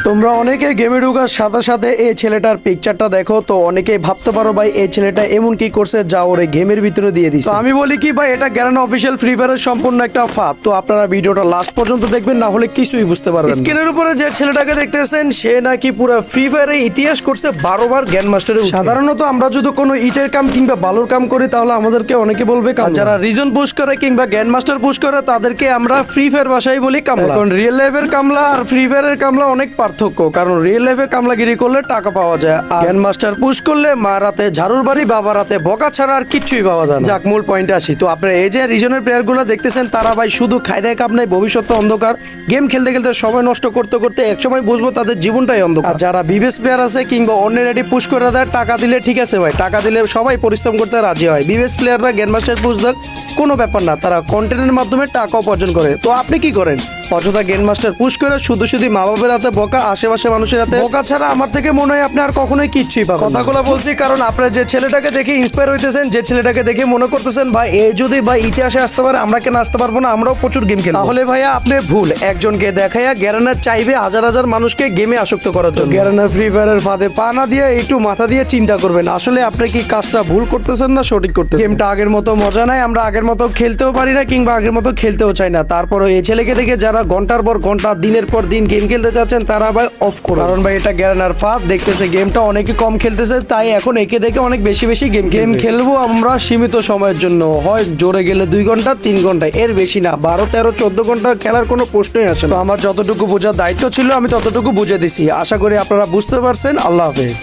তোমরা অনেকে গেমে ঢোকার সাথে সাথে এই ছেলেটার পিকচারটা দেখো, তো অনেকেই ভাবতে পারো ভাই এই ছেলেটা এমন কি করছে যা ওরে গেমের ভিতরে দিয়ে দিচ্ছে। তো আমি বলি কি ভাই, এটা গ্যারানা অফিসিয়াল ফ্রি ফায়ারের সম্পূর্ণ একটা ফাঁদ। তো আপনারা ভিডিওটা লাস্ট পর্যন্ত দেখবেন, না হলে কিছুই বুঝতে পারবেন। স্ক্রিনের উপরে যে ছেলেটাকে দেখতেছেন সে নাকি পুরো ফ্রি ফায়ারে ইতিহাস করছে 12 বার গ্র্যান্ড মাস্টারে। সাধারণত আমরা যদি কোনো ইটের কাম কিংবা বালুর কাম করি তাহলে আমাদেরকে অনেকে বলবে কামলা। যারা রিজন পুশ করে কিংবা গ্র্যান্ড মাস্টার পুশ করে তাদেরকে আমরা ফ্রি ফায়ার ভাষায় বলি কামলা। এখন রিয়েল লাইফের কামলা আর ফ্রি ফায়ারের কামলা অনেক পার্থক্য, কারণ রিয়েল লাইফে কামলাগিরি করলে টাকা পাওয়া যায়, আর গ্র্যান্ড মাস্টার পুশ করলে মা রাতে ঝাড়ুর বাড়ি, বাবা রাতে বকা ছাড়া আর কিচ্ছুই পাওয়া যায় না। যাক, মূল পয়েন্টে আসি। তো আপনারা এই যে রিজনের প্লেয়ার গুলো দেখতেছেন তারা ভাই শুধু খায় দায় কাপ নাই, ভবিষ্যৎ অন্ধকার। গেম খেলতে খেলতে সময় নষ্ট করতে করতে একসময় বুঝবো তাদের জীবনটাই অন্ধকার। আর যারা বিবেস প্লেয়ার আছে কিংবা অন্য রেডি পুশ করে দেয় টাকা দিলে, ঠিক আছে ভাই, টাকা দিলে সবাই পরিশ্রম করতে রাজি হয়। বিবেস প্লেয়াররা গ্র্যান্ড মাস্টার পুশ দেয় কোনো ব্যাপার না, তারা কন্টেন্টের মাধ্যমে টাকা উপার্জন করে। তো আপনি কি করেন? অযথা গ্র্যান্ড মাস্টার পুশ করে শুধু শুধু মা বাবার হাতে বকা, আশেপাশে মানুষের হাতে বকা ছাড়া আমার থেকে মনে হয় আপনি আর কখনোই কিচ্ছুই পাবেন। কথাগুলো বলছি কারণ আপনারা যে ছেলেটাকে দেখে ইন্সপায়ার হইতেছেন, যে ছেলেটাকে দেখে মনে করতেছেন ভাই এ যদি ভাই ইতিহাসে আসতে পারে আমরা কেন আসতে পারবো না, আমরাও প্রচুর গেম খেলবো, তাহলে ভাইয়া আপনি ভুল। একজনকে দেখাইয়া গ্যারানা চাইবে হাজার হাজার মানুষকে গেমে আসক্ত করার জন্য। গ্যারানা ফ্রি ফায়ারের ফাঁদে পা না দিয়ে একটু মাথা দিয়ে চিন্তা করবেন আসলে আপনি কি কাজটা ভুল করতেছেন না সঠিক করতেছেন। গেমটা আগের মতো মজা নাই, আমরা আগের মতো খেলতেও পারি না কিংবা আগের মতো খেলতেও চাই না। তারপরে এই ছেলেকে দেখে যারা ঘন্টার পর ঘন্টা দিনের পর দিন গেম খেলতে চাচ্ছেন তারা ভাই অফ করুন, কারণ ভাই এটা গ্যারানার ফাঁদ। দেখতেছে গেমটা অনেকে কম খেলতেছে, তাই এখন একে দেখে অনেক বেশি বেশি গেম খেলবো আমরা সীমিত সময়ের জন্য, হয় জোরে গেলে 2 ঘন্টা 3 ঘন্টা, এর বেশি না। 12 13 14 ঘন্টা খেলার কোনো প্রশ্নই আসে না। আমার যতটুকু বোঝার দায়িত্ব ছিল আমি ততটুকু বুঝে দিছি, আশা করি আপনারা বুঝতে পারছেন। আল্লাহ হাফেজ।